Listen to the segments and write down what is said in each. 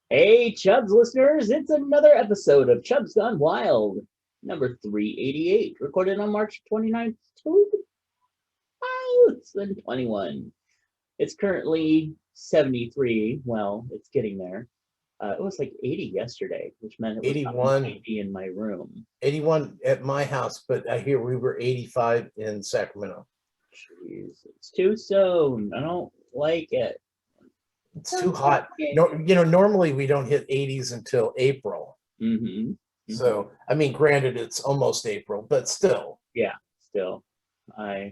Hey, Chubs listeners, it's another episode of Chubs Gone Wild, number 388, recorded on March 29th, 2021. It's currently 73. Well, it's getting there. It was like 80 yesterday, which meant it was about 81, 90 in my room. 81 at my house, but I hear we were 85 in Sacramento. Jeez, it's too soon. I don't like it. It's too hot. No, normally we don't hit 80s until April. Mm-hmm. So, I mean, granted, it's almost April, but still. Yeah, still. No.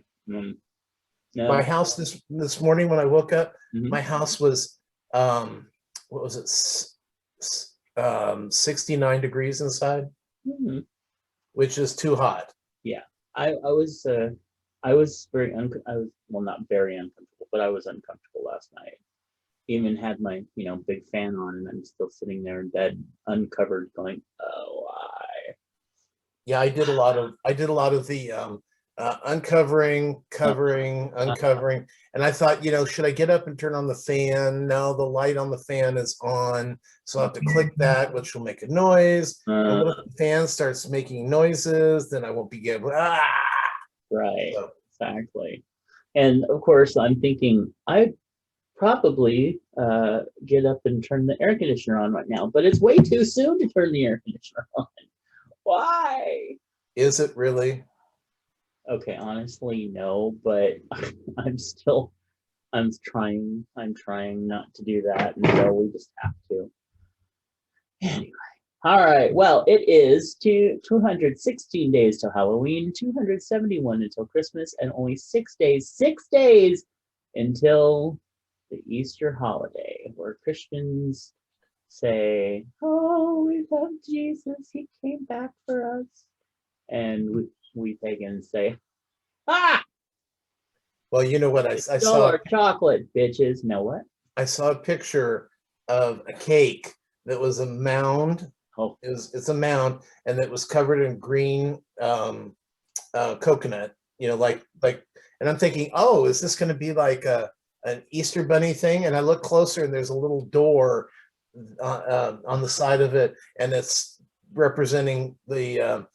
My house this morning when I woke up, Mhm. my house was what was it? 69 degrees inside, Mhm. which is too hot. Yeah, I was I was, well, not very uncomfortable, but I was uncomfortable last night. Even had my big fan on, and I'm still sitting there in bed, uncovered, going, "Oh, why?" Yeah, I did a lot of the uncovering, covering, uncovering, and I thought, should I get up and turn on the fan? No, the light on the fan is on, so I have to click that, which will make a noise. And what if the fan starts making noises? Then I won't be able. Right, So, exactly. And of course, I'm thinking I probably get up and turn the air conditioner on right now, but it's way too soon to turn the air conditioner on. Why? is it really? Okay, honestly, no, but I'm still I'm trying not to do that, and so we just have to. Anyway. All right. Well, it is 216 days till Halloween, 271 until Christmas, and only 6 days until the Easter holiday, where Christians say, "Oh, we love Jesus. He came back for us." And we pagans say, "Ah, Well, you know what I stole saw? our chocolate, bitches." Know what? I saw a picture of a cake that was a mound. Oh, It's a mound, and it was covered in green coconut. And I'm thinking, oh, is this going to be like an Easter bunny thing? And I look closer, and there's a little door on the side of it, and it's representing the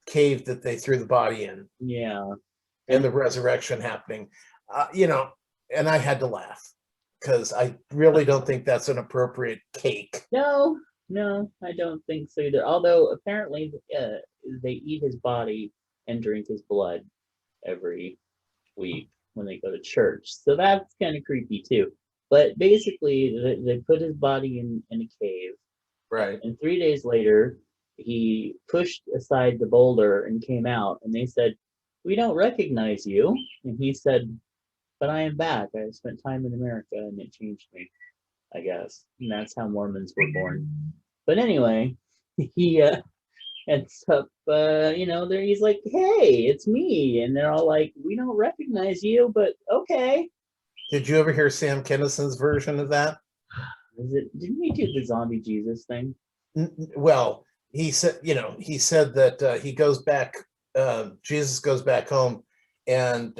cave that they threw the body in, yeah. and the resurrection happening. And I had to laugh because I really don't think that's an appropriate cake. No, no, I don't think so either. Although apparently they eat his body and drink his blood every week when they go to church. So that's kind of creepy too. But basically, they put his body in a cave, Right. and 3 days later, he pushed aside the boulder and came out, and they said, "We don't recognize you." And he said, "But I am back. I spent time in America, and it changed me, I guess." And that's how Mormons were born. But anyway, he ends up, there he's like, "Hey, it's me," and they're all like, "We don't recognize you, but okay." Did you ever hear Sam Kinnison's version of that? Didn't he do the zombie Jesus thing? Well, he said that he goes back. Jesus goes back home, and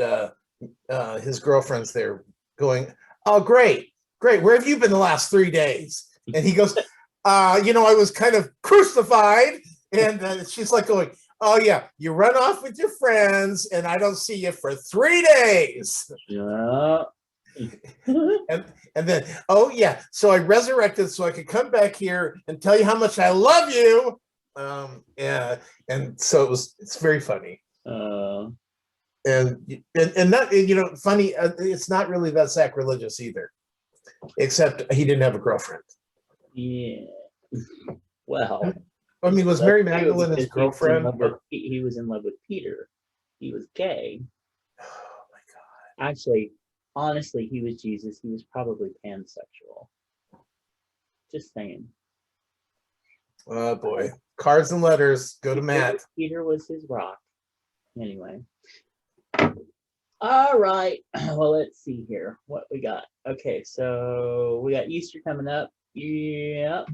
his girlfriend's there, going, "Oh, great, great. Where have you been the last 3 days?" And he goes, I was kind of crucified." And she's like going, "Oh yeah, you run off with your friends, and I don't see you for 3 days." Yeah. and and then, "Oh yeah, so I resurrected so I could come back here and tell you how much I love you." Yeah, and so it's very funny. And that, funny. It's not really that sacrilegious either, except he didn't have a girlfriend. Yeah. Well, I mean, was Mary Magdalene his girlfriend? He was in love with Peter. He was gay. Oh my God. Actually, honestly, he was Jesus. He was probably pansexual. Just saying. Oh boy. Cards and letters. Go to Matt. Peter was his rock. Anyway. All right. Well, let's see here what we got. Okay, so we got Easter coming up. Yep,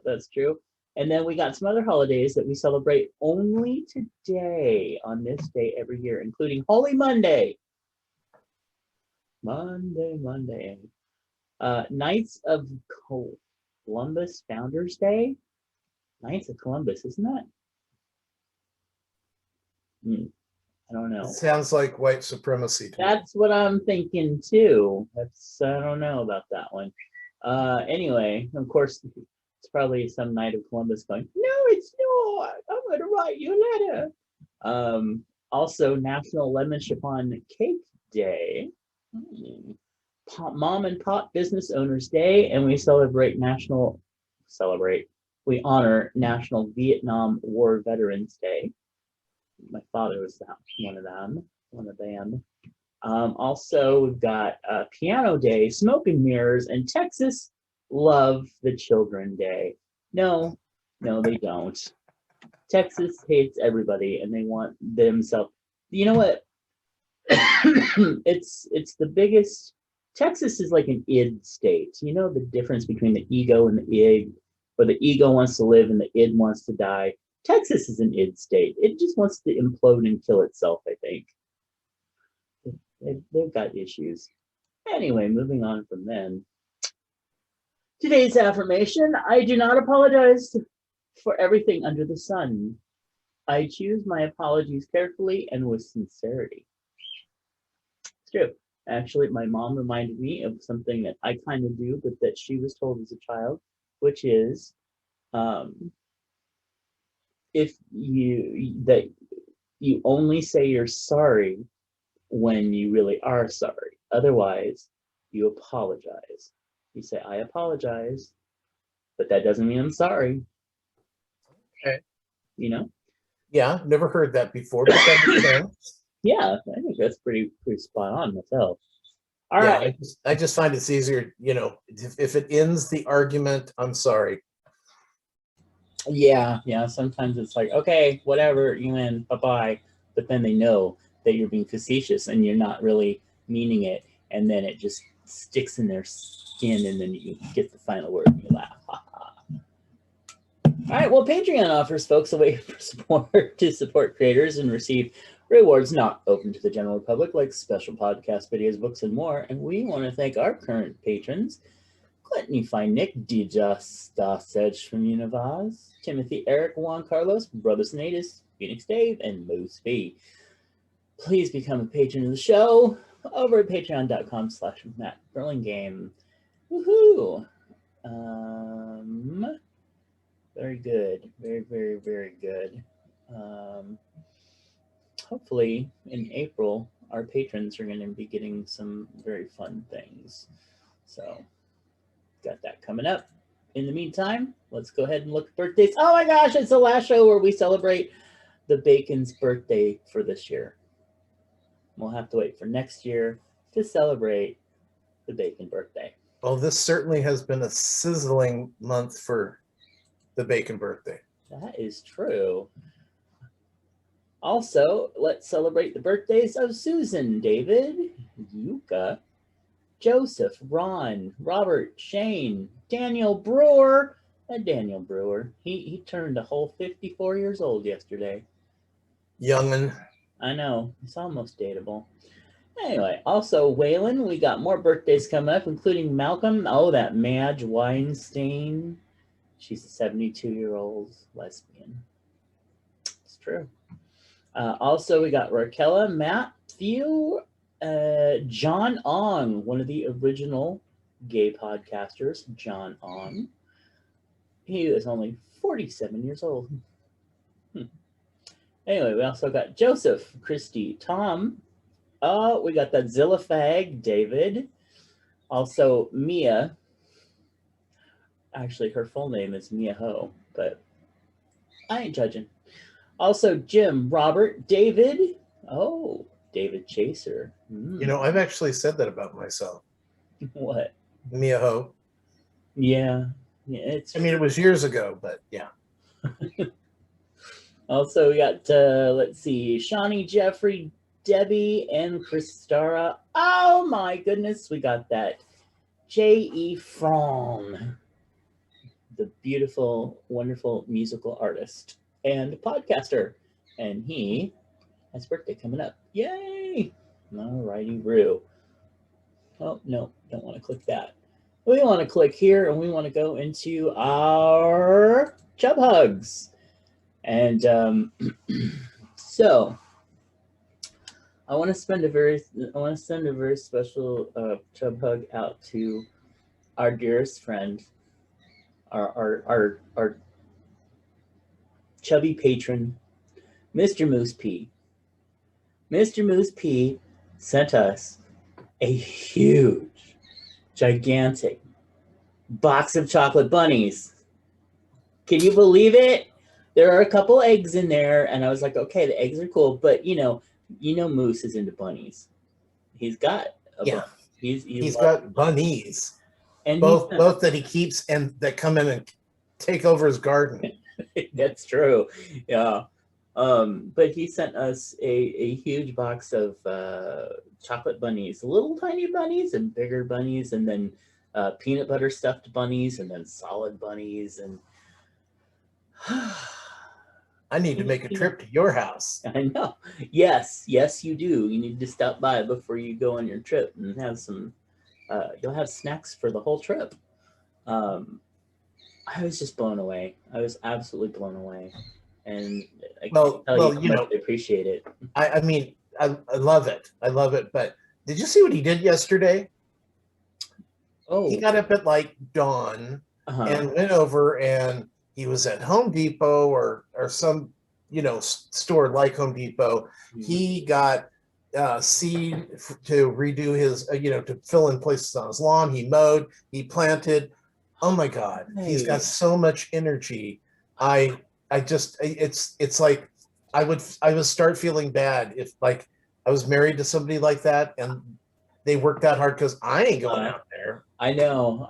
that's true. And then we got some other holidays that we celebrate only today on this day every year, including Holy Monday. Monday. Knights of Columbus. Columbus Founders Day. Knights of Columbus, isn't that? I don't know. It sounds like white supremacy to me. That's what I'm thinking too. I don't know about that one. Anyway, of course, it's probably some Knight of Columbus going, no, it's not. I'm going to write you a letter. Also, National Lemon Chiffon Cake Day. Mom and Pop Business Owners Day, and we we honor National Vietnam War Veterans Day. My father was one of them. Also, we've got Piano Day, Smoke and Mirrors, and Texas Love the Children Day. No, they don't. Texas hates everybody, and they want themselves. You know what? It's the biggest. Texas is like an id state. You know the difference between the ego and the id, where the ego wants to live and the id wants to die. Texas is an id state. It just wants to implode and kill itself, I think. They've got issues. Anyway, moving on from then. Today's affirmation: I do not apologize for everything under the sun. I choose my apologies carefully and with sincerity. It's true. Actually, my mom reminded me of something that I kind of do, but that she was told as a child, which is if you only say you're sorry when you really are sorry. Otherwise, you apologize. You say, I apologize, but that doesn't mean I'm sorry. Okay. You know? Yeah, never heard that before, but that makes sense. Yeah, I think that's pretty spot on myself. All yeah, right. I just find it's easier, if it ends the argument, I'm sorry. Yeah. Sometimes it's like, okay, whatever, you win, bye-bye. But then they know that you're being facetious and you're not really meaning it. And then it just sticks in their skin, and then you get the final word and you laugh. All right, well, Patreon offers folks a way to support creators and receive rewards not open to the general public, like special podcast videos, books, and more. And we want to thank our current patrons: Clinton Fine, Nick, Sedge from Univaz, Timothy, Eric, Juan Carlos, Brothers Natus, Phoenix Dave, and Moose B. Please become a patron of the show over at patreon.com/MattBurlingame. Woohoo! Very good. Very, very, very good. Hopefully in April, our patrons are going to be getting some very fun things. So, got that coming up. In the meantime, let's go ahead and look at birthdays. Oh my gosh, it's the last show where we celebrate the Bacon's birthday for this year. We'll have to wait for next year to celebrate the Bacon birthday. Oh, this certainly has been a sizzling month for the Bacon birthday. That is true. Also, let's celebrate the birthdays of Susan, David, Yuka, Joseph, Ron, Robert, Shane, Daniel Brewer. Daniel Brewer, he turned a whole 54 years old yesterday. Youngin'. I know, it's almost dateable. Anyway, also Waylon, we got more birthdays coming up, including Malcolm. Oh, that Madge Weinstein. She's a 72-year-old lesbian. It's true. Also, we got Raquella, Matthew, John Ong, one of the original gay podcasters, John Ong. He was only 47 years old. Anyway, we also got Joseph, Christy, Tom. We got that Zillafag, David. Also, Mia. Actually, her full name is Mia Ho, but I ain't judging. Also, Jim, Robert, David. Oh, David Chaser. I've actually said that about myself. What? Mia Ho. Yeah. It was years ago, but yeah. Also, we got, let's see, Shawnee, Jeffrey, Debbie, and Christara. Oh my goodness, we got that J.E. Frong, the beautiful, wonderful musical artist and podcaster. And he has birthday coming up. Yay! Alrighty, Roo. Oh, no, don't want to click that. we want to click here and we want to go into our Chub Hugs. And so I want to send a very special Chub Hug out to our dearest friend, our chubby patron, Mr. Moose P. Mr. Moose P sent us a huge, gigantic box of chocolate bunnies. Can you believe it? There are a couple eggs in there, and I was like, okay, the eggs are cool, but you know, Moose is into bunnies. He's got a Yeah. he's got bunnies, and both that he keeps and that come in and take over his garden. That's true. Yeah. But he sent us a huge box of chocolate bunnies, little tiny bunnies and bigger bunnies, and then peanut butter stuffed bunnies, and then solid bunnies. And I need to make a trip to your house. I know. Yes, you do. You need to stop by before you go on your trip and have some. You'll have snacks for the whole trip. I was just blown away. I was absolutely blown away, and I can't tell you how much I appreciate it. I mean, I love it. I love it. But did you see what he did yesterday? Oh, he got up at like dawn and went over, and he was at Home Depot or some store like Home Depot. Mm-hmm. He got seed to redo his to fill in places on his lawn. He mowed. He planted. Oh my God, he's got so much energy. I just it's like I would start feeling bad if like I was married to somebody like that and they worked that hard, because I ain't going out there. I know.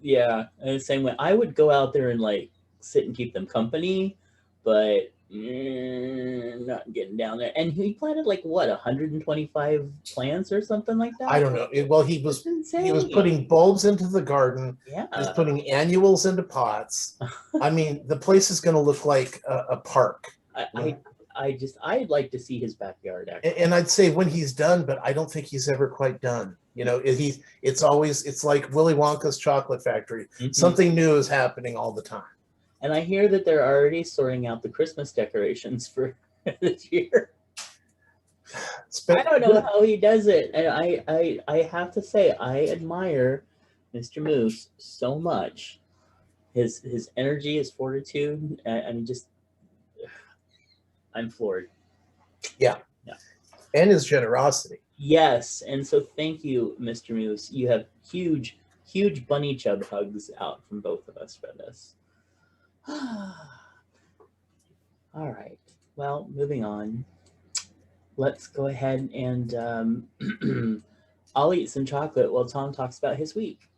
Yeah, the same way. I would go out there and like sit and keep them company, but not getting down there. And he planted like what, 125 plants or something like that? I don't know. Well, he was putting bulbs into the garden. Yeah. He was putting annuals into pots. I mean, the place is going to look like a park. I'd like to see his backyard actually. And I'd say when he's done, but I don't think he's ever quite done. It's like Willy Wonka's chocolate factory. Mm-hmm. Something new is happening all the time. And I hear that they're already sorting out the Christmas decorations for this year. I don't know how he does it. And I have to say, I admire Mr. Moose so much. His energy, his fortitude, I'm floored. Yeah. And his generosity. Yes. And so thank you, Mr. Moose. You have huge bunny chub hugs out from both of us for this. All right. Well, moving on. Let's go ahead and I'll eat some chocolate while Tom talks about his week.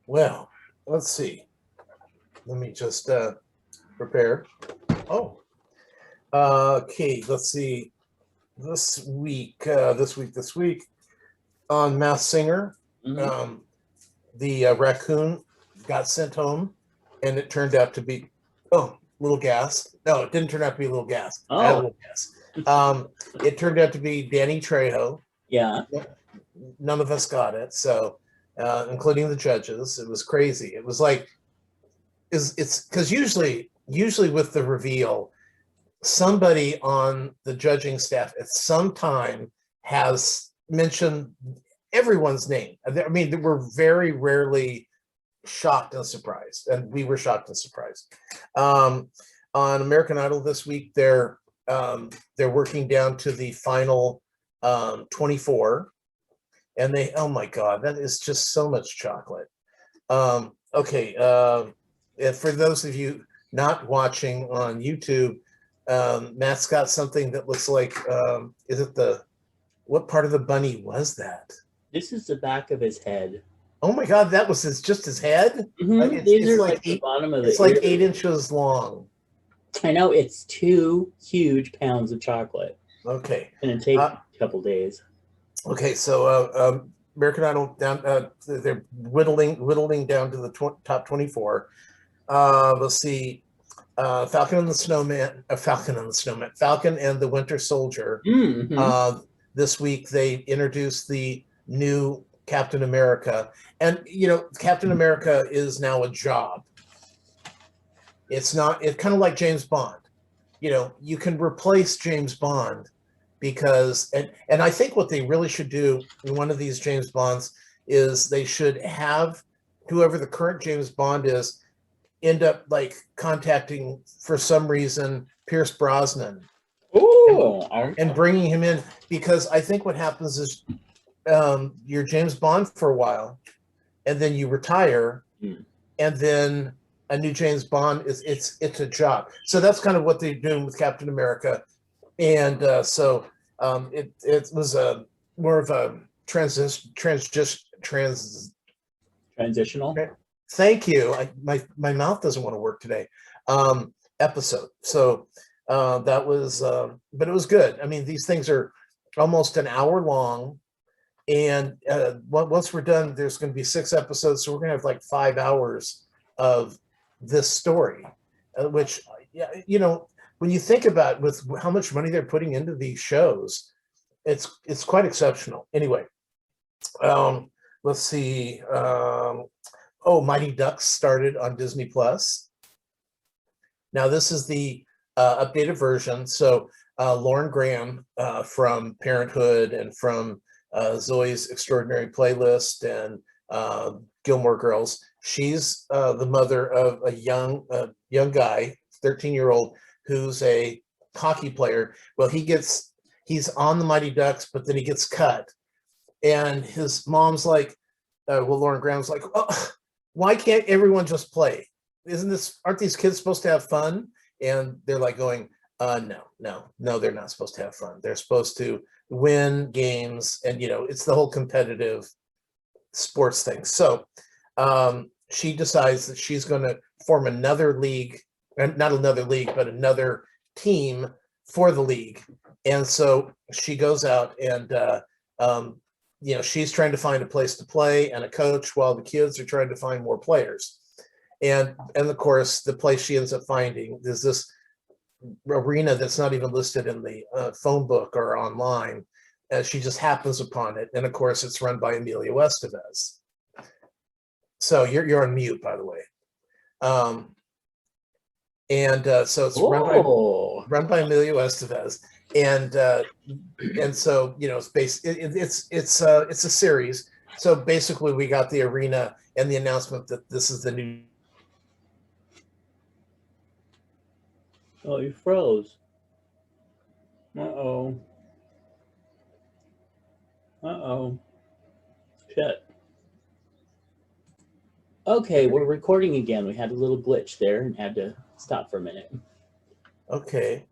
Well, let's see. Let me just prepare. Oh. Okay, let's see. This week on Masked Singer, mm-hmm. The raccoon got sent home. And it turned out to be, little gas. No, it didn't turn out to be little gas. Oh. I had little gas. It turned out to be Danny Trejo. Yeah. None of us got it. So, including the judges, it was crazy. It was like, it's because usually with the reveal, somebody on the judging staff at some time has mentioned everyone's name. I mean, we're very rarely shocked and surprised, and we were shocked and surprised. On American Idol this week, they're working down to the final 24, and oh my God, that is just so much chocolate. Okay, for those of you not watching on YouTube, Matt's got something that looks like what part of the bunny was that? This is the back of his head. Oh my God, that was just his head? Mm-hmm. These are like the bottom of the It's like 8 inches long. I know, it's 2 huge pounds of chocolate. Okay. And it takes a couple days. Okay, so American Idol down, they're whittling down to the top 24. Let's see, Falcon and the Winter Soldier. Mm-hmm. This week they introduced the new Captain America. And, Captain America is now a job. It's kind of like James Bond. You can replace James Bond because, and I think what they really should do in one of these James Bonds is they should have whoever the current James Bond is end up like contacting for some reason Pierce Brosnan and bringing him in, because I think what happens is you're James Bond for a while and then you retire and then a new James Bond it's a job. So that's kind of what they're doing with Captain America. And so it was a more of a transitional. Thank you. My mouth doesn't want to work today. Episode. So that was, but it was good. I mean, these things are almost an hour long, and once we're done, there's going to be 6 episodes. So we're going to have like 5 hours of this story, which, when you think about with how much money they're putting into these shows, it's quite exceptional. Anyway, let's see. Mighty Ducks started on Disney Plus. Now this is the updated version. So Lauren Graham from Parenthood and from Zoe's Extraordinary Playlist and Gilmore Girls. She's the mother of a young guy, 13-year-old, who's a hockey player. Well, he's on the Mighty Ducks, but then he gets cut. And his mom's like, Lauren Graham's like, oh, why can't everyone just play? Aren't these kids supposed to have fun? And they're like going, no, they're not supposed to have fun. They're supposed to win games. And, it's the whole competitive sports thing. So she decides that she's going to form another league, not another league, but another team for the league. And so she goes out and, she's trying to find a place to play and a coach while the kids are trying to find more players. And of course, the place she ends up finding is this arena that's not even listed in the phone book or online. She just happens upon it. And of course, it's run by Emilio Estevez. So you're on mute, by the way. So it's run by Emilio Estevez. And so it's a series. So basically, we got the arena and the announcement that this is the new. Oh, you froze. Uh-oh. Shit. Okay, we're recording again. We had a little glitch there and had to stop for a minute. Okay.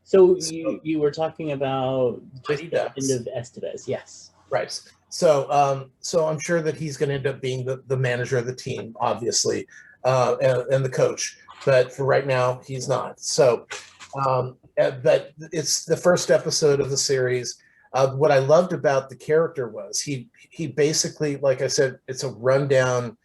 So you were talking about just the end of Estevez, yes. Right. So I'm sure that he's going to end up being the manager of the team, obviously, and the coach. But for right now, he's not. So, but it's the first episode of the series. What I loved about the character was he basically, like I said, it's a rundown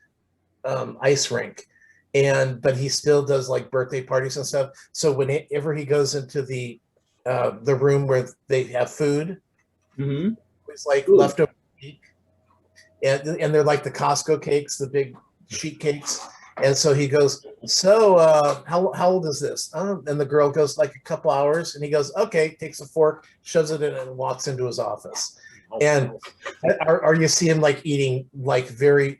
ice rink. But he still does like birthday parties and stuff. So whenever he goes into the room where they have food, it's like leftover cake, and they're like the Costco cakes, the big sheet cakes. And so he goes, so how old is this? And the girl goes, like a couple hours. And he goes, okay, takes a fork, shoves it in, and walks into his office. And are you see him like eating like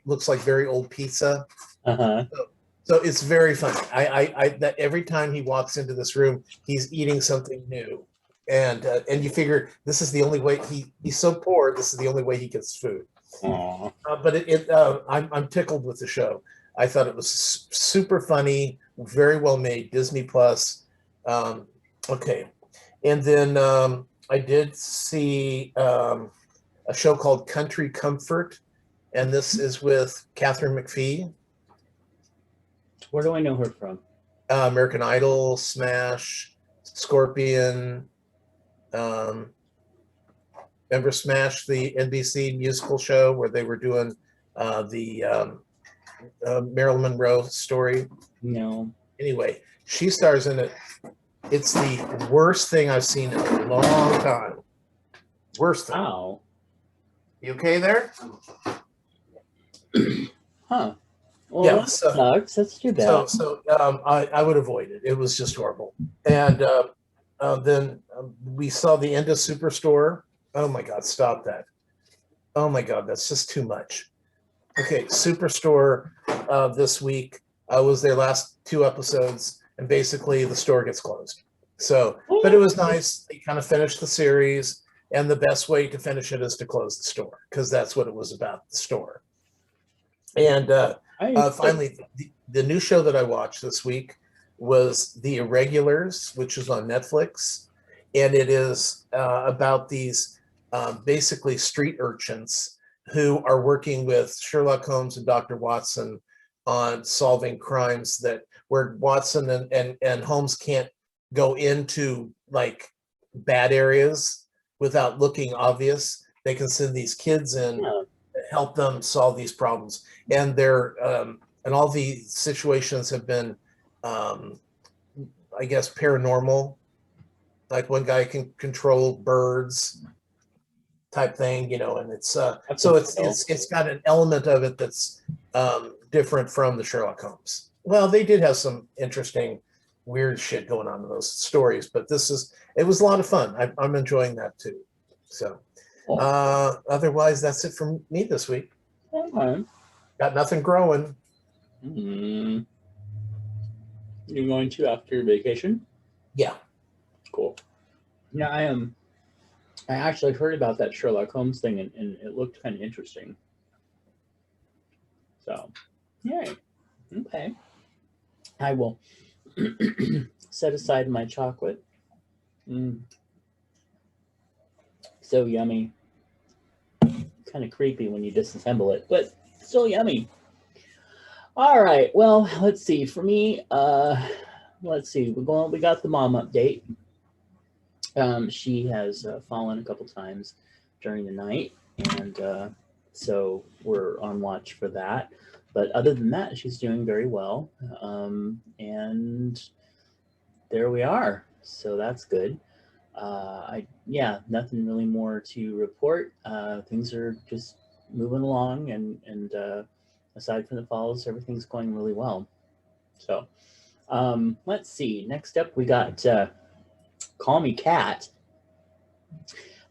looks like very old pizza? So it's very funny. I that every time he walks into this room, he's eating something new, and you figure this is the only way he's so poor. This is the only way he gets food. But I'm tickled with the show. I thought it was super funny, very well made. Disney Plus. Okay, and then I did see a show called Country Comfort, and this is with Catherine McPhee. Where do I know her from? American Idol, Smash, Scorpion. Remember Smash, the NBC musical show where they were doing the Marilyn Monroe story? No. Anyway, she stars in it. It's the worst thing I've seen in a long time. Worst thing. Wow. You okay there? Huh. Well, Yeah, that sucks. That's too bad. I would avoid it. It was just horrible. And then we saw the end of Superstore. Oh my God, stop that. Oh my God, that's just too much. Okay, Superstore this week. I was their last 2 episodes, and basically the store gets closed. So, but it was nice. They kind of finished the series, and the best way to finish it is to close the store because that's what it was about, the store. And finally, the new show that I watched this week was The Irregulars, which is on Netflix, and it is about these basically street urchins who are working with Sherlock Holmes and Dr. Watson on solving crimes that where Watson and Holmes can't go into like bad areas without looking obvious. They can send these kids in, help them solve these problems, and they're and all the situations have been, I guess, paranormal. Like one guy can control birds, type thing, and it's so it's got an element of it that's different from the Sherlock Holmes. Well, they did have some interesting, weird shit going on in those stories, but it was a lot of fun. I'm enjoying that too. So, otherwise, that's it from me this week. Okay. Got nothing growing. You're going to after vacation? Yeah. Cool. Yeah, I actually heard about that Sherlock Holmes thing, and it looked kind of interesting. So, yay. Okay. I will set aside my chocolate. So yummy. Kind of creepy when you disassemble it, but still yummy. All right. Well, let's see. For me, let's see. We got the mom update. She has fallen a couple times during the night, and so we're on watch for that. But other than that, she's doing very well, and there we are. So that's good. Nothing really more to report. Things are just moving along, and aside from the falls, everything's going really well. So let's see. Next up, we got Call Me Cat,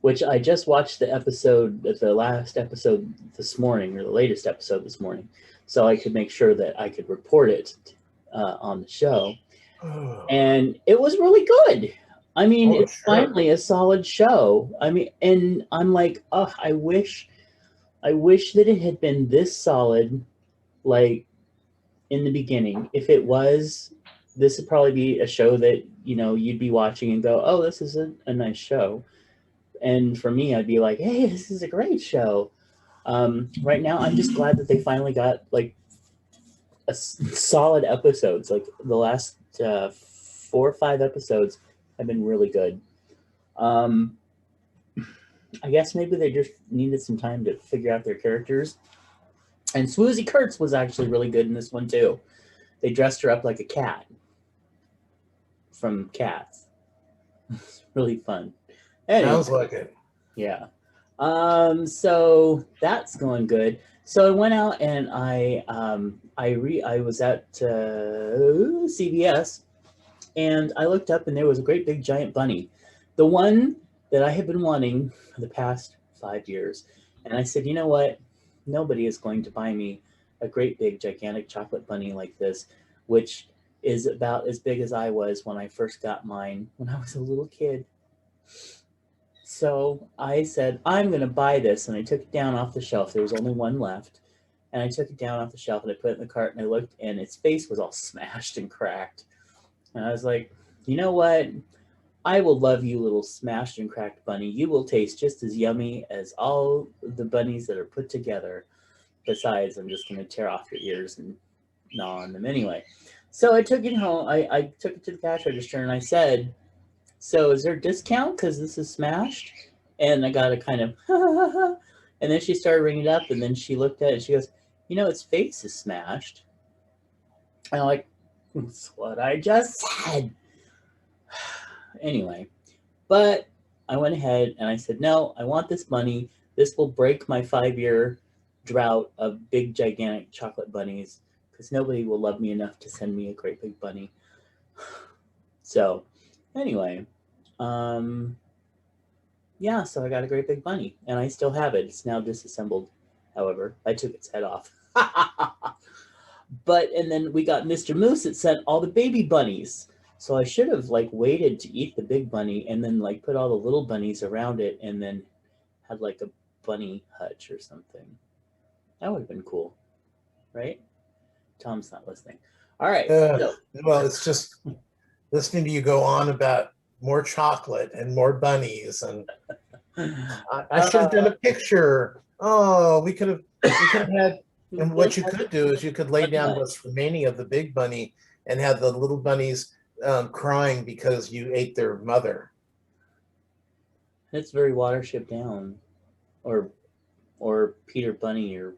which I just watched the last episode this morning, or the latest episode this morning, so I could make sure that I could report it on the show. And it was really good. I mean, it's finally a solid show. I mean, and I'm like, oh, I wish that it had been this solid, like in the beginning. If it was, this would probably be a show that you'd be watching and go, oh, this is a nice show. And for me, I'd be like, hey, this is a great show. Right now, I'm just glad that they finally got like a solid episodes. Like the last 4 or 5 episodes have been really good. I guess maybe they just needed some time to figure out their characters. And Swoozie Kurtz was actually really good in this one too. They dressed her up like a cat from Cats. It's really fun. Anyway, sounds like it. Yeah. So that's going good. So I went out and I was at CVS, and I looked up and there was a great big giant bunny, the one that I have been wanting for the past 5 years. And I said, you know what? Nobody is going to buy me a great big gigantic chocolate bunny like this, which is about as big as I was when I first got mine when I was a little kid. So I said, I'm going to buy this. And I took it down off the shelf. There was only one left. And I took it down off the shelf and I put it in the cart, and I looked, and its face was all smashed and cracked. And I was like, you know what? I will love you, little smashed and cracked bunny. You will taste just as yummy as all the bunnies that are put together. Besides, I'm just going to tear off your ears and gnaw on them anyway. So I took it home. I took it to the cash register, and I said, so is there a discount because this is smashed? And I got a kind of, and then she started ringing it up, and then she looked at it and she goes, its face is smashed. And I'm like, that's what I just said. Anyway, but I went ahead and I said, no, I want this bunny. This will break my 5-year drought of big, gigantic chocolate bunnies because nobody will love me enough to send me a great big bunny. So, anyway, um, yeah, so I got a great big bunny and I still have it. It's now disassembled. However, I took its head off. But, and then we got Mr. Moose that sent all the baby bunnies. So I should have like waited to eat the big bunny and then like put all the little bunnies around it and then had like a bunny hutch or something. That would have been cool, right? Tom's not listening. All right. So, Well, it's just listening to you go on about more chocolate and more bunnies, and I should have done a picture. Oh, we could have had. And what you could do is you could lay down what's remaining of the big bunny and have the little bunnies crying because you ate their mother. It's very Watership Down, or Peter Bunny, or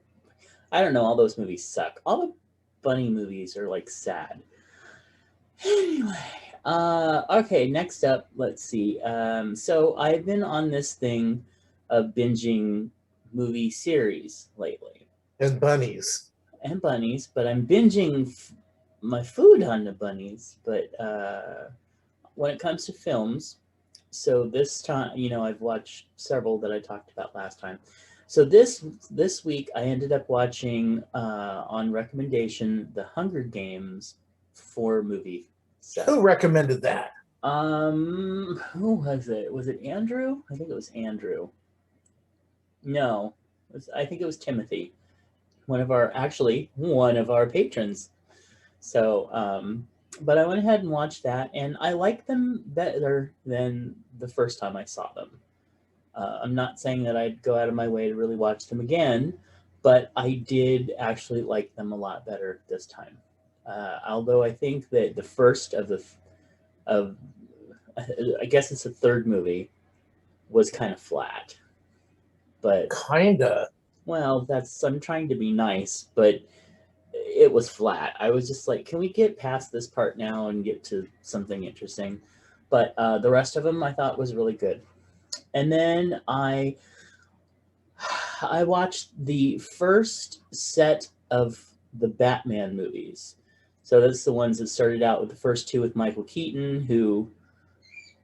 I don't know. All those movies suck. All the bunny movies are like sad. Anyway, okay. Next up, let's see. So I've been on this thing of binging movie series lately. And bunnies. And bunnies, but I'm binging my food on the bunnies. But when it comes to films, so this time, I've watched several that I talked about last time. So this week, I ended up watching on recommendation the Hunger Games 4 movie set. Who recommended that? Who was it? Was it Andrew? I think it was Andrew. No, I think it was Timothy, one of our patrons. So, but I went ahead and watched that, and I like them better than the first time I saw them. I'm not saying that I'd go out of my way to really watch them again, but I did actually like them a lot better this time. Although I think that the first I guess it's the third movie, was kind of flat. But Kinda. well, I'm trying to be nice, but it was flat. I was just like, can we get past this part now and get to something interesting? But the rest of them I thought was really good. And then I watched the first set of the Batman movies. So that's the ones that started out with the first two with Michael Keaton, who,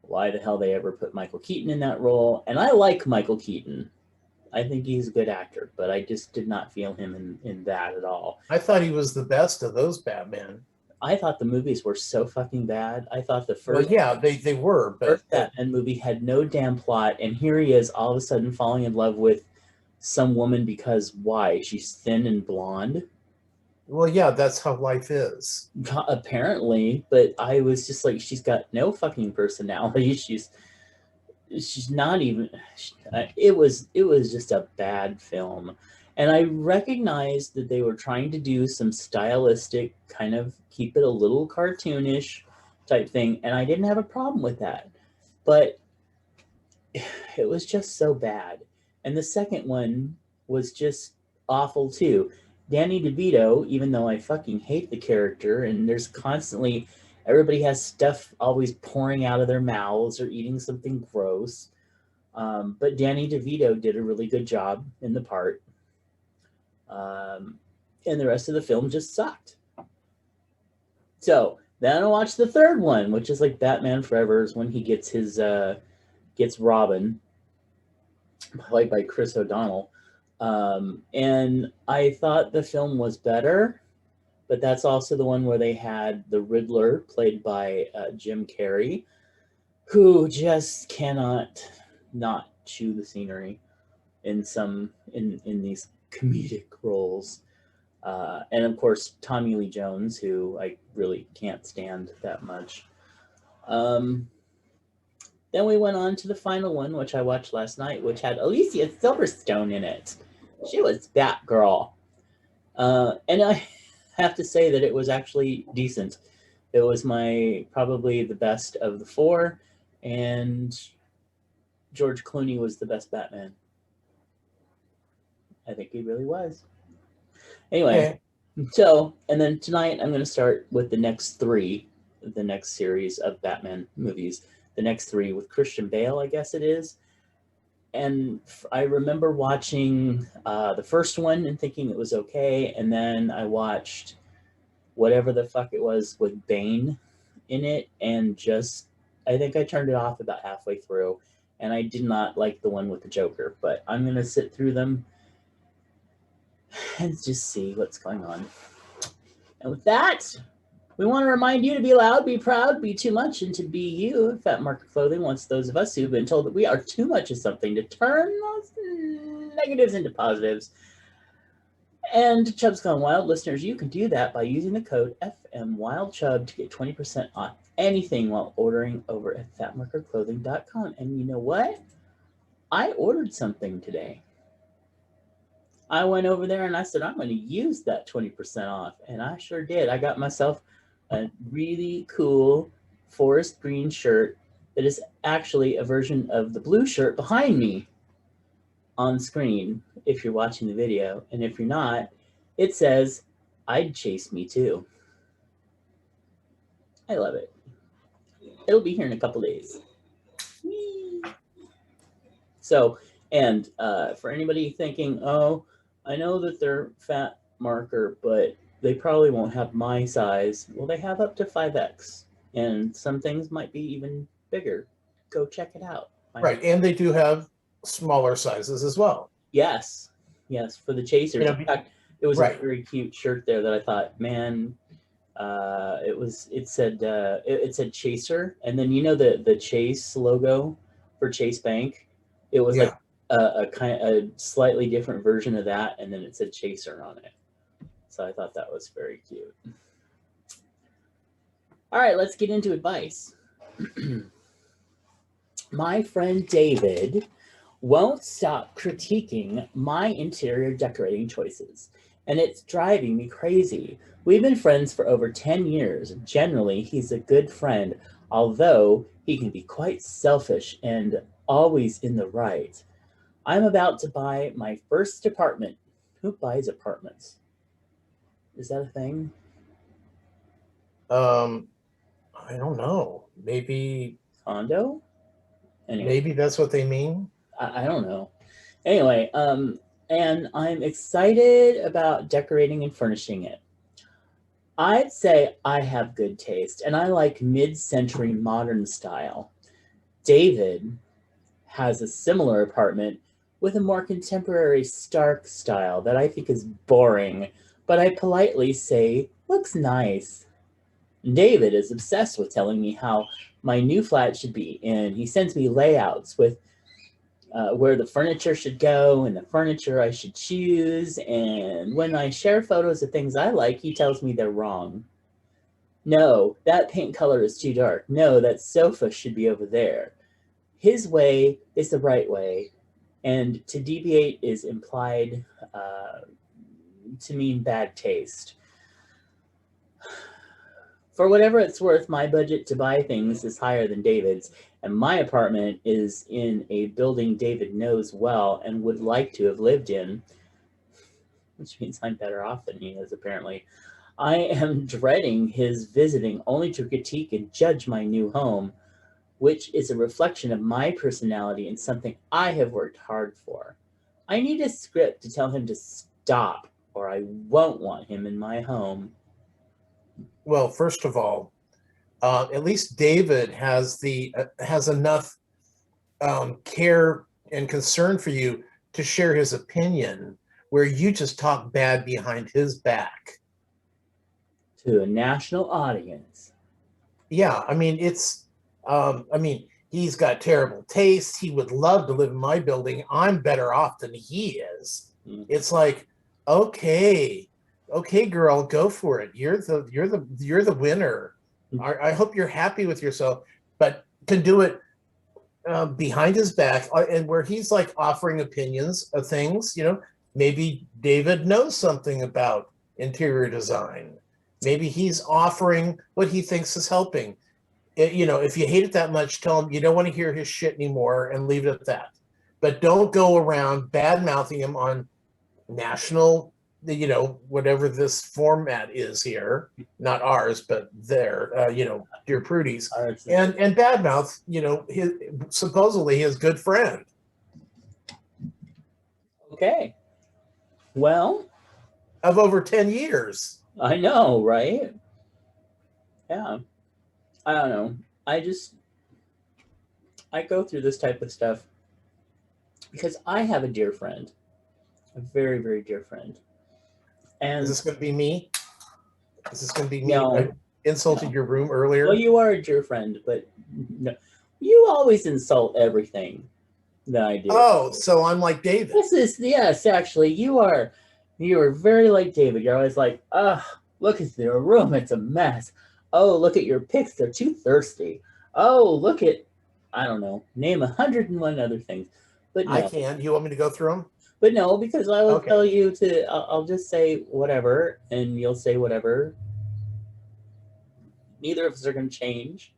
why the hell they ever put Michael Keaton in that role? And I like Michael Keaton. I think he's a good actor, but I just did not feel him in that at all. I thought he was the best of those Batman. I thought the movies were so fucking bad. I thought the first... Well, yeah, they were, but... first Batman movie had no damn plot, and here he is all of a sudden falling in love with some woman because why? She's thin and blonde? Well, yeah, that's how life is. Apparently, but I was just like, she's got no fucking personality. She's not even... It was just a bad film. And I recognized that they were trying to do some stylistic, kind of keep it a little cartoonish type thing, and I didn't have a problem with that. But it was just so bad. And the second one was just awful too. Danny DeVito, even though I fucking hate the character, and there's constantly, everybody has stuff always pouring out of their mouths or eating something gross. But Danny DeVito did a really good job in the part. And the rest of the film just sucked. So then I watched the third one, which is like Batman Forever, is when he gets gets Robin, played by Chris O'Donnell. And I thought the film was better, but that's also the one where they had the Riddler, played by Jim Carrey, who just cannot not chew the scenery in these comedic roles. And of course, Tommy Lee Jones, who I really can't stand that much. Then we went on to the final one, which I watched last night, which had Alicia Silverstone in it. She was Batgirl. And I have to say that it was actually decent. It was probably the best of the four, and George Clooney was the best Batman. I think he really was. Anyway, so, and then tonight I'm going to start with the next series of Batman movies. The next three with Christian Bale, I guess it is. I remember watching the first one and thinking it was okay, and then I watched whatever the fuck it was with Bane in it, and just I think I turned it off about halfway through, and I did not like the one with the Joker. But I'm gonna sit through them and just see what's going on. And with that, we want to remind you to be loud, be proud, be too much, and to be you. Fat Marker Clothing wants those of us who've been told that we are too much of something to turn those negatives into positives. And Chubs Gone Wild listeners, you can do that by using the code FMWildChub to get 20% off anything while ordering over at fatmarkerclothing.com. And you know what? I ordered something today. I went over there and I said, I'm going to use that 20% off. And I sure did. I got myself a really cool forest green shirt that is actually a version of the blue shirt behind me on screen if you're watching the video. And if you're not, it says, I'd chase me too. I love it. It'll be here in a couple days. Whee! So, and for anybody thinking, oh, I know that they're Fat Marker, but they probably won't have my size. Well, they have up to 5X, and some things might be even bigger. Go check it out. Right, and they do have smaller sizes as well. Yes, yes, for the chasers. In fact, it was right. a very cute shirt there that I thought, man, it said Chaser, and then you know the Chase logo for Chase Bank. It was like a slightly different version of that, and then it said Chaser on it. So I thought that was very cute. All right, let's get into advice. My friend David won't stop critiquing my interior decorating choices, and it's driving me crazy. We've been friends for over 10 years. Generally, he's a good friend, although he can be quite selfish and always in the right. I'm about to buy my first apartment. Who buys apartments? Is that a thing? I don't know. Maybe condo? Anyway, maybe that's what they mean. I don't know. Anyway, and I'm excited about decorating and furnishing it. I'd say I have good taste, and I like mid-century modern style. David has a similar apartment with a more contemporary stark style that I think is boring, but I politely say looks nice. David is obsessed with telling me how my new flat should be, and he sends me layouts with where the furniture should go and the furniture I should choose. And when I share photos of things I like, he tells me they're wrong. No, that paint color is too dark. No, that sofa should be over there. His way is the right way, and to deviate is implied to mean bad taste. For whatever it's worth, my budget to buy things is higher than David's, and my apartment is in a building David knows well and would like to have lived in, which means I'm better off than he is, apparently. I am dreading his visiting only to critique and judge my new home, which is a reflection of my personality and something I have worked hard for. I need a script to tell him to stop, or I won't want him in my home. Well, first of all, at least David has enough care and concern for you to share his opinion, where you just talk bad behind his back to a national audience. Yeah, I mean he's got terrible taste. He would love to live in my building. I'm better off than he is. Mm-hmm. It's like, okay, girl, go for it. You're the winner. Mm-hmm. I hope you're happy with yourself, but can do it behind his back, and where he's like offering opinions of things. Maybe David knows something about interior design. Maybe he's offering what he thinks is helping. If you hate it that much, tell him you don't want to hear his shit anymore and leave it at that. But don't go around bad-mouthing him on national, whatever this format is here, not ours, but Dear Prudy's, and badmouth, supposedly his good friend. Okay. Well, of over 10 years. I know, right? Yeah. I don't know. I just I go through this type of stuff because I have a dear friend, a very, very dear friend. Is And this going to be me? Is this going to be me? I no, insulted no. your room Well, earlier. you are a dear friend, but no, you always insult everything that I do. Oh, so I'm like David. This is yes, actually, you are very like David. You're always like, look at your room, it's a mess. Oh, look at your pics, they're too thirsty. Oh, look at I don't know, name 101 other things. But I no, can. You want me to go through them? but no, because I will Okay. tell you to. I'll just say whatever, and you'll say whatever. Neither of us are going to change.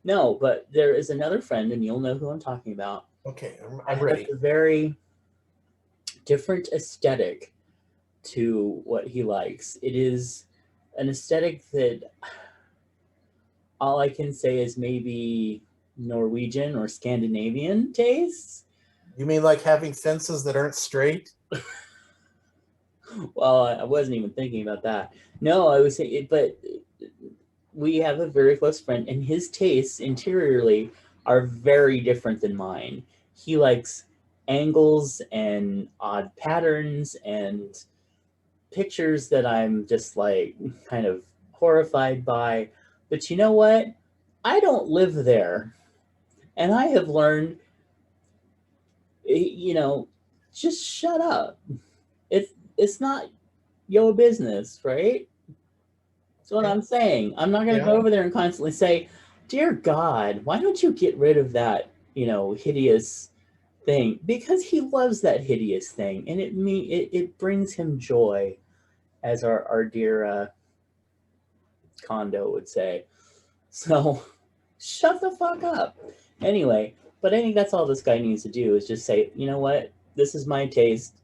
No, but there is another friend, and you'll know who I'm talking about. Okay. That I'm has ready. a very different aesthetic to what he likes. It is an aesthetic that all I can say is maybe Norwegian or Scandinavian tastes. You mean like having fences that aren't straight? Well, I wasn't even thinking about that. No, I was saying, but we have a very close friend, and his tastes interiorly are very different than mine. He likes angles and odd patterns and pictures that I'm just like kind of horrified by. But you know what? I don't live there. And I have learned, you know, just shut up. It's not your business, right? That's what Okay. I'm saying. I'm not going to Yeah. go over there and constantly say, "Dear God, why don't you get rid of that, hideous thing?" Because he loves that hideous thing, and it brings him joy, as our dear Condo would say. So, shut the fuck up. Anyway, but I think that's all this guy needs to do is just say, you know what, this is my taste.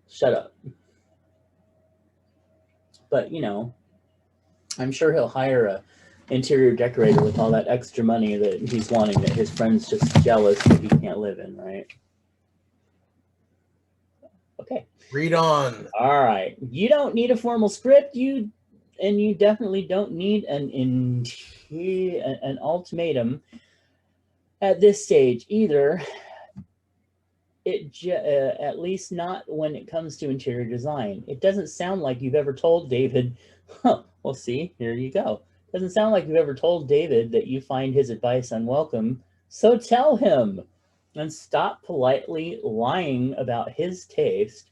Shut up. But I'm sure he'll hire a interior decorator with all that extra money that he's wanting that his friend's just jealous that he can't live in, right? Okay. Read on. All right. You don't need a formal script. You definitely don't need an ultimatum at this stage either. At least not when it comes to interior design. It doesn't sound like you've ever told David. Huh, well, see, here you go. Doesn't sound like you've ever told David that you find his advice unwelcome. So tell him, and stop politely lying about his taste,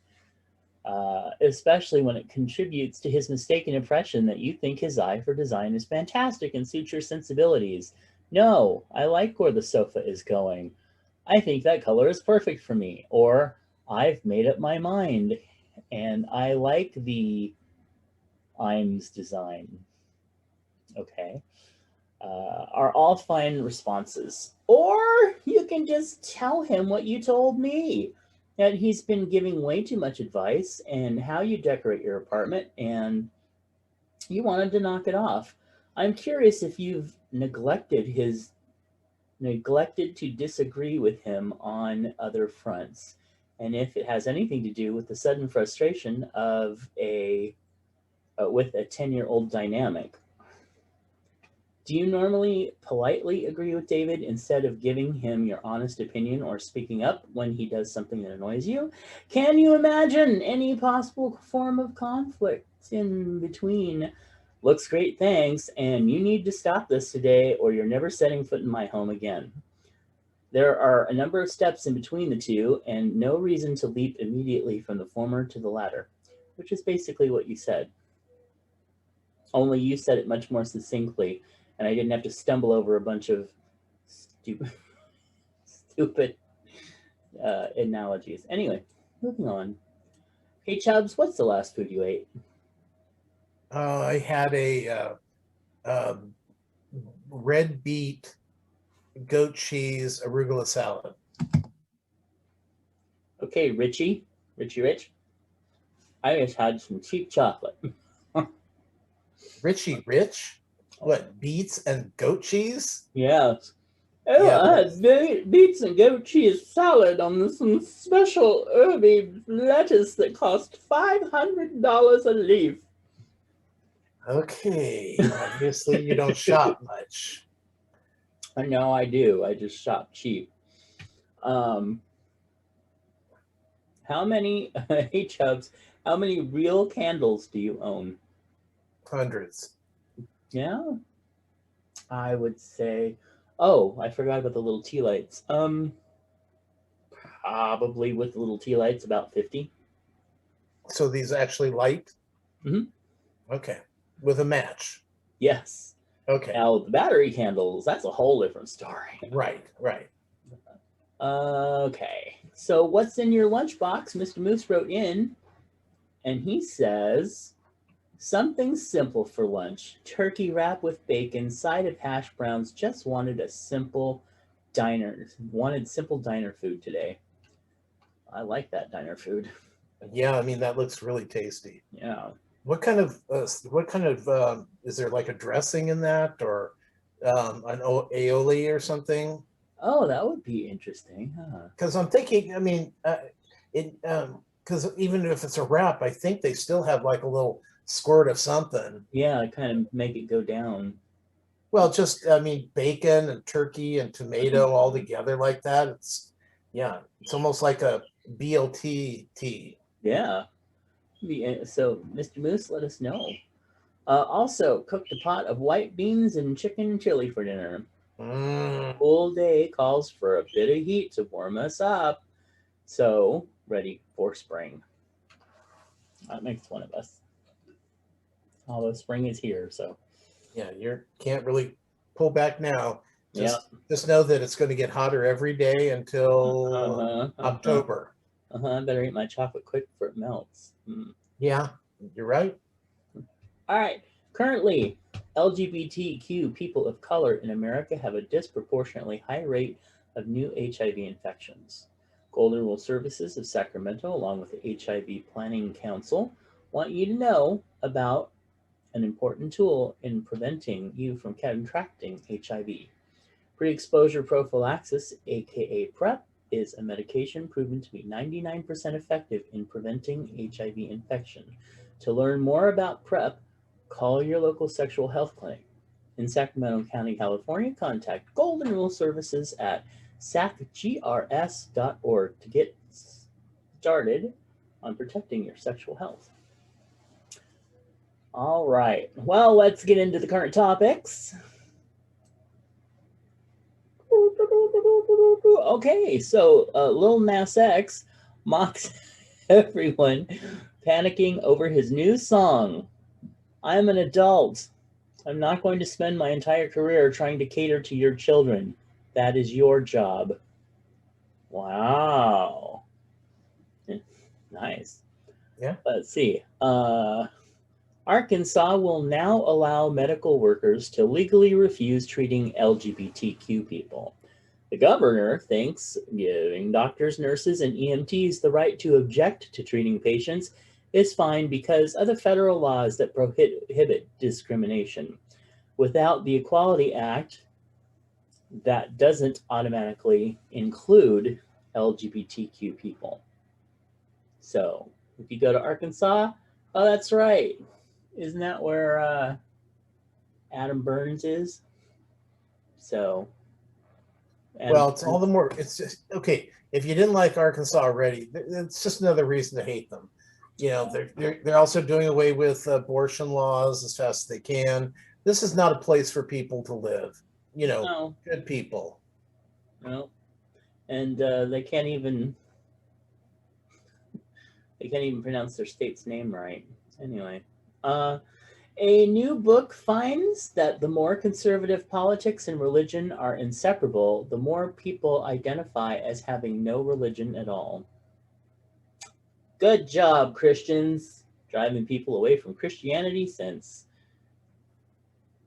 especially when it contributes to his mistaken impression that you think his eye for design is fantastic and suits your sensibilities. No, I like where the sofa is going. I think that color is perfect for me. Or I've made up my mind and I like the Imes design. Okay. Are all fine responses. Or you can just tell him what you told me, that he's been giving way too much advice and how you decorate your apartment and you wanted to knock it off. I'm curious if you've neglected to disagree with him on other fronts, and if it has anything to do with the sudden frustration of a with a 10-year-old dynamic. Do you normally politely agree with David instead of giving him your honest opinion or speaking up when he does something that annoys you? Can you imagine any possible form of conflict in between? Looks great, thanks, and you need to stop this today or you're never setting foot in my home again. There are a number of steps in between the two, and no reason to leap immediately from the former to the latter, which is basically what you said. Only you said it much more succinctly, and I didn't have to stumble over a bunch of stupid, stupid analogies. Anyway, moving on. Hey, Chubs, what's the last food you ate? I had a red beet, goat cheese, arugula salad. Okay, Richie Rich. I just had some cheap chocolate. Richie Rich? What, beets and goat cheese? Yes. Oh, Yeah, I had beets and goat cheese salad on some special herby lettuce that cost $500 a leaf. okay. Obviously, you don't shop much. I know I do. I just shop cheap. Um, how many, hey Chubs, how many real candles do you own? Hundreds. Yeah, I would say, oh, I forgot about the little tea lights. Probably with the little tea lights, about 50. So these actually light? Mhm. Okay. With a match. Yes. Okay. Now, the battery candles, that's a whole different story. Right, right. Okay. So, what's in your lunchbox? Mr. Moose wrote in, and he says, something simple for lunch. Turkey wrap with bacon, side of hash browns. Just wanted simple diner food today. I like that diner food. Yeah, I mean that looks really tasty. Yeah. What kind of is there like a dressing in that or an aioli or something? Oh, that would be interesting. Huh? Because I'm thinking, I mean, it because even if it's a wrap, I think they still have like a little squirt of something. Yeah, kind of make it go down. Well, just I mean, bacon and turkey and tomato all together like that. Yeah, it's almost like a BLT tea. Yeah. So, Mr. Moose, let us know. Also, cooked a pot of white beans and chicken chili for dinner. Mm, Full day calls for a bit of heat to warm us up. So, ready for spring. That makes one of us. Although spring is here, so yeah, you can't really pull back now. yeah. Just know that it's going to get hotter every day until Uh-huh. Uh-huh. October. Uh-huh. I better eat my chocolate quick before it melts. Mm. Yeah, you're right. All right. Currently, LGBTQ people of color in America have a disproportionately high rate of new HIV infections. Golden Rule Services of Sacramento, along with the HIV Planning Council, want you to know about an important tool in preventing you from contracting HIV. Pre exposure prophylaxis, aka PrEP, is a medication proven to be 99% effective in preventing HIV infection. To learn more about PrEP, call your local sexual health clinic. In Sacramento County, California, contact Golden Rule Services at sacgrs.org to get started on protecting your sexual health. All right. Well, let's get into the current topics. Okay, so Lil Nas X mocks everyone panicking over his new song. I'm an adult. I'm not going to spend my entire career trying to cater to your children. That is your job. Wow. Nice. Yeah. Let's see. Arkansas will now allow medical workers to legally refuse treating LGBTQ people. The governor thinks giving doctors, nurses, and EMTs the right to object to treating patients is fine because of the federal laws that prohibit discrimination. Without the Equality Act, that doesn't automatically include LGBTQ people. So if you go to Arkansas, oh, that's right. Isn't that where Adam Burns is? So, Adam Well, it's all Burns, the more. It's just okay. If you didn't like Arkansas already, it's just another reason to hate them. You know, they're also doing away with abortion laws as fast as they can. This is not a place for people to live. You know, no, good people. no, and they can't even pronounce their state's name right. Anyway, uh, a new book finds that the more conservative politics and religion are inseparable, the more people identify as having no religion at all. Good job, Christians, driving people away from Christianity since,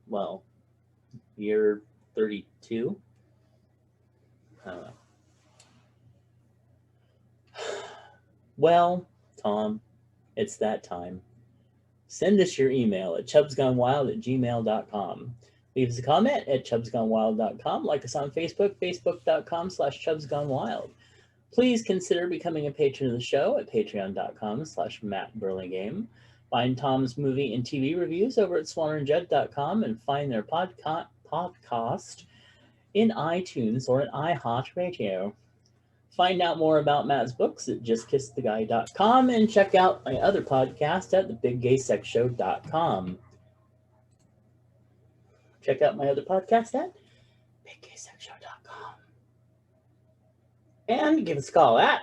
well, year 32. I don't know. Well, Tom, it's that time. Send us your email at chubsgonewild@gmail.com. Leave us a comment at chubsgonewild.com. Like us on Facebook, facebook.com/chubsgonewild. Please consider becoming a patron of the show at patreon.com/mattburlingame. Find Tom's movie and TV reviews over at swanandjudd.com and find their podcast in iTunes or at iHeartRadio. Find out more about Matt's books at justkisstheguy.com and check out my other podcast at thebiggaysexshow.com. Check out my other podcast at biggaysexshow.com. And give us a call at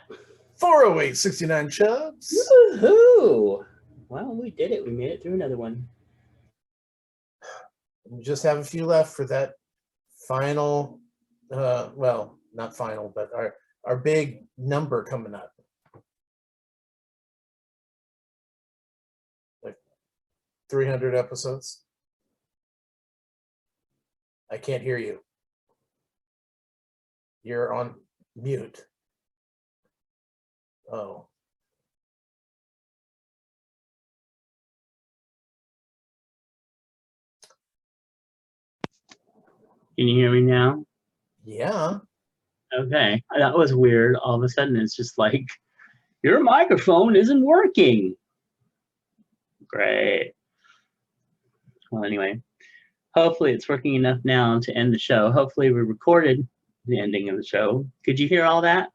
408-69 Chubs. Woohoo! Well, we did it. We made it through another one. We just have a few left for that final, well, not final, but our big number coming up. Like 300 episodes. I can't hear you. You're on mute. Oh. Can you hear me now? Yeah. Okay. That was weird. All of a sudden, it's just like, your microphone isn't working. Great. Well, anyway, hopefully it's working enough now to end the show. Hopefully we recorded the ending of the show. Could you hear all that?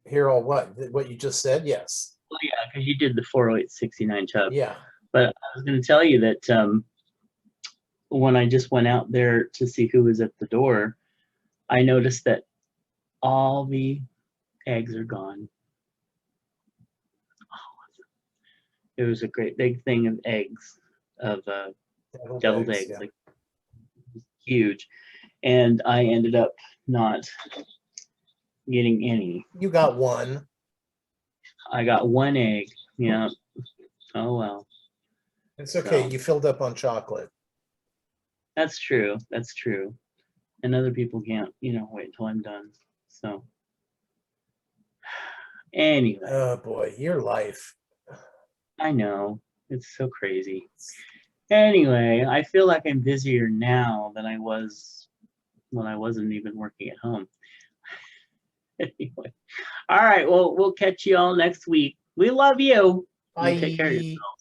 Hear all what? What you just said? Yes. Well, yeah, because you did the 408-69 Chub. Yeah. But I was going to tell you that when I just went out there to see who was at the door, I noticed that all the eggs are gone. It was a great big thing of eggs, of deviled eggs, yeah. like huge. And I ended up not getting any. You got one. I got one egg. Yeah. Oh well. It's okay. So, you filled up on chocolate. that's true. That's true. And other people can't, wait until I'm done. So anyway. Oh boy, your life. I know. It's so crazy. Anyway, I feel like I'm busier now than I was when I wasn't even working at home. Anyway. All right. Well, we'll catch you all next week. We love you. Bye. Take care of yourself.